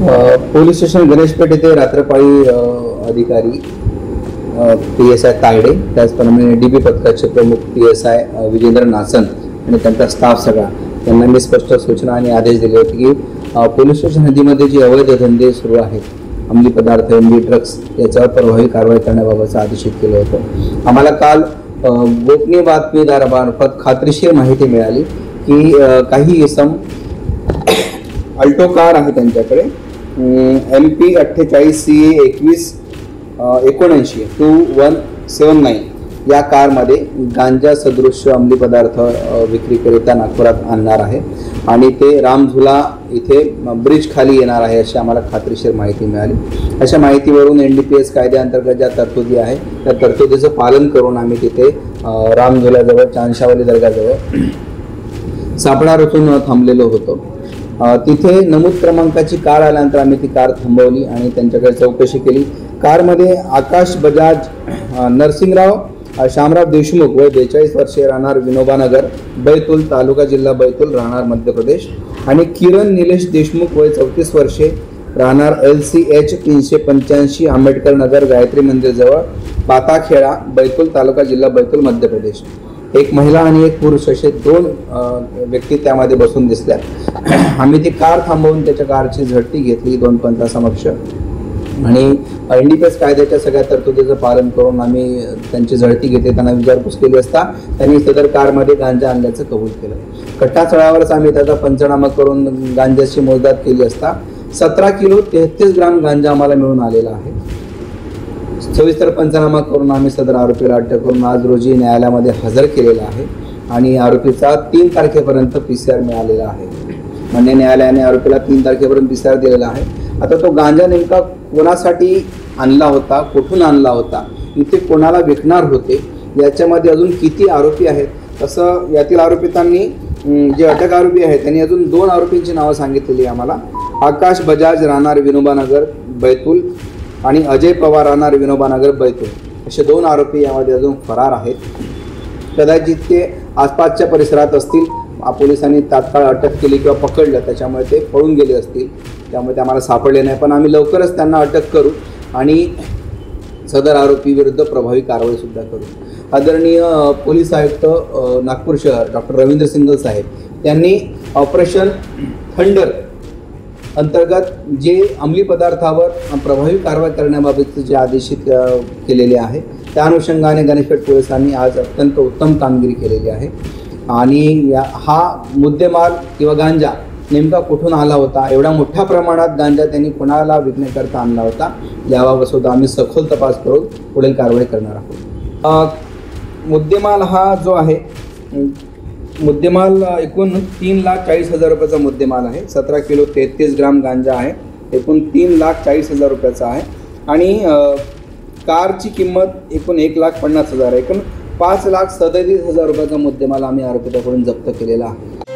Police station Ganeshpeth येथे रात्रपाळी अधिकारी PSI Tayde, त्याचप्रमाणे DB पथकाचे प्रमुख PSI विजेंद्र नासन आणि त्यांचा स्टाफ सगळा यांना मी स्पष्ट सूचना आणि आदेश दिले होते की पोलीस स्टेशन हद्दीमध्ये जे अवैध धंदे सुरू आहेत, अंमली पदार्थ, ड्रग्स, याच्यावर प्रभावी कारवाई करण्याबाबतचं आदेशित केलं होतं. आम्हाला काल गोपनीय बातमीदारामार्फत खात्रीशीर माहिती मिळाली की काही इसम अल्टो कार आहे त्यांच्याकडे, MP 48 CA 2179 2179 या कारमध्ये गांजा सदृश्य अंमली पदार्थ विक्रीकरिता नागपुरात आणणार आहे आणि ते रामझुला इथे ब्रिज खाली येणार आहे अशी आम्हाला खात्रीशीर माहिती मिळाली. अशा माहितीवरून NDPS कायद्याअंतर्गत ज्या तरतुदी आहे त्या तरतुदीचं पालन करून आम्ही तिथे रामझुल्याजवळ चांदशावली दर्गाजवळ सापळा रचून थांबलेलो होतो. तिथे नमूद क्रमांकाची कार आल्यानंतर आम्ही ती कार थांबवली आणि त्यांच्याकडे चौकशी केली. कारमध्ये आकाश बजाज नरसिंगराव शामराव देशमुख वय 42 वर्षे, राहणार विनोबानगर, बैतूल तालुका जिल्हा बैतूल, राहणार मध्य प्रदेश, आणि किरण निलेश देशमुख वय 34 वर्षे, राहणार LCH 385 आंबेडकर नगर, गायत्री मंदिरजवळ, पाताखेडा, बैतूल तालुका जिल्हा बैतूल मध्य प्रदेश. एक महिला आणि एक पुरुष असे 2 व्यक्ती त्यामध्ये बसून दिसल्या. आम्ही ती कार थांबवून त्याच्या कारची झडती घेतली 2 पंथासमक्ष आणि NDPS कायद्याच्या सगळ्या तरतुदीचं पालन करून आम्ही त्यांची झडती घेतली. त्यांना विचारपूस केली असता त्यांनी सदर कारमध्ये गांजा आणल्याचं कबूल केलं. घटनास्थळावरच आम्ही त्याचा पंचनामा करून गांजाची मोजदाद केली असता 17 किलो 33 ग्राम गांजा आम्हाला मिळून आलेला आहे. सविस्तर पंचनामा करून आम्ही सदर आरोपीला अटक करून आज रोजी न्यायालयामध्ये हजर केलेला आहे आणि आरोपीचा 3 तारखेपर्यंत PCR मिळालेला आहे. मान्य न्यायालयाने आरोपीला 3 तारखेपर्यंत PCR दिलेला आहे. आता तो गांजा नेमका कोणासाठी आणला होता, कुठून आणला होता, इथे कोणाला विकणार होते, याच्यामध्ये अजून किती आरोपी आहेत, तसं यातील आरोपितांनी जे अटक आरोपी आहेत त्यांनी अजून 2 आरोपींची नावं सांगितलेली आम्हाला. आकाश बजाज राहणार विनोबानगर बैतूल आणि अजय पवार राहणार विनोबानगर बैतूल असे 2 आरोपी यामध्ये अजून फरार आहेत. कदाचित ते आसपासच्या परिसरात असतील, पोलिसांनी तात्काळ अटक केली किंवा पकडलं त्याच्यामुळे ते पळून गेले असतील, त्यामुळे ते आम्हाला सापडले नाही. पण आम्ही लवकरच त्यांना अटक करू आणि सदर आरोपी विरुद्ध प्रभावी कारवाईसुद्धा करू. आदरणीय पोलीस आयुक्त नागपूर शहर डॉक्टर रवींद्र सिंगल साहेब यांनी ऑपरेशन थंडर अंतर्गत जे अंमली पदार्थावर प्रभावी कारवाई करण्याबाबतचे जे आदेशित केलेले आहे त्या अनुषंगाने गणेशपेठ पोलिसांनी आज अत्यंत उत्तम कामगिरी केलेली आहे आणि हा मुद्देमाल किंवा गांजा नेमका कुठून आला होता, एवढा मोठ्या प्रमाणात गांजा त्यांनी कोणाला विकण्याकरता आणला होता, याबाबत सुद्धा आम्ही सखोल तपास करून पुढील कारवाई करणार आहोत. मुद्देमाल हा जो आहे मुद्देमाल एकूण 3,40,000 रुपयाचा मुद्देमाल आहे. 17 किलो 33 ग्राम गांजा आहे, एकूण 3,40,000 रुपयाचा आहे आणि कारची किंमत एकूण 1,50,000 आहे. एकूण 5,37,000 रुपयाचा मुद्देमाल आम्ही आरोपीकडून जप्त केलेला आहे.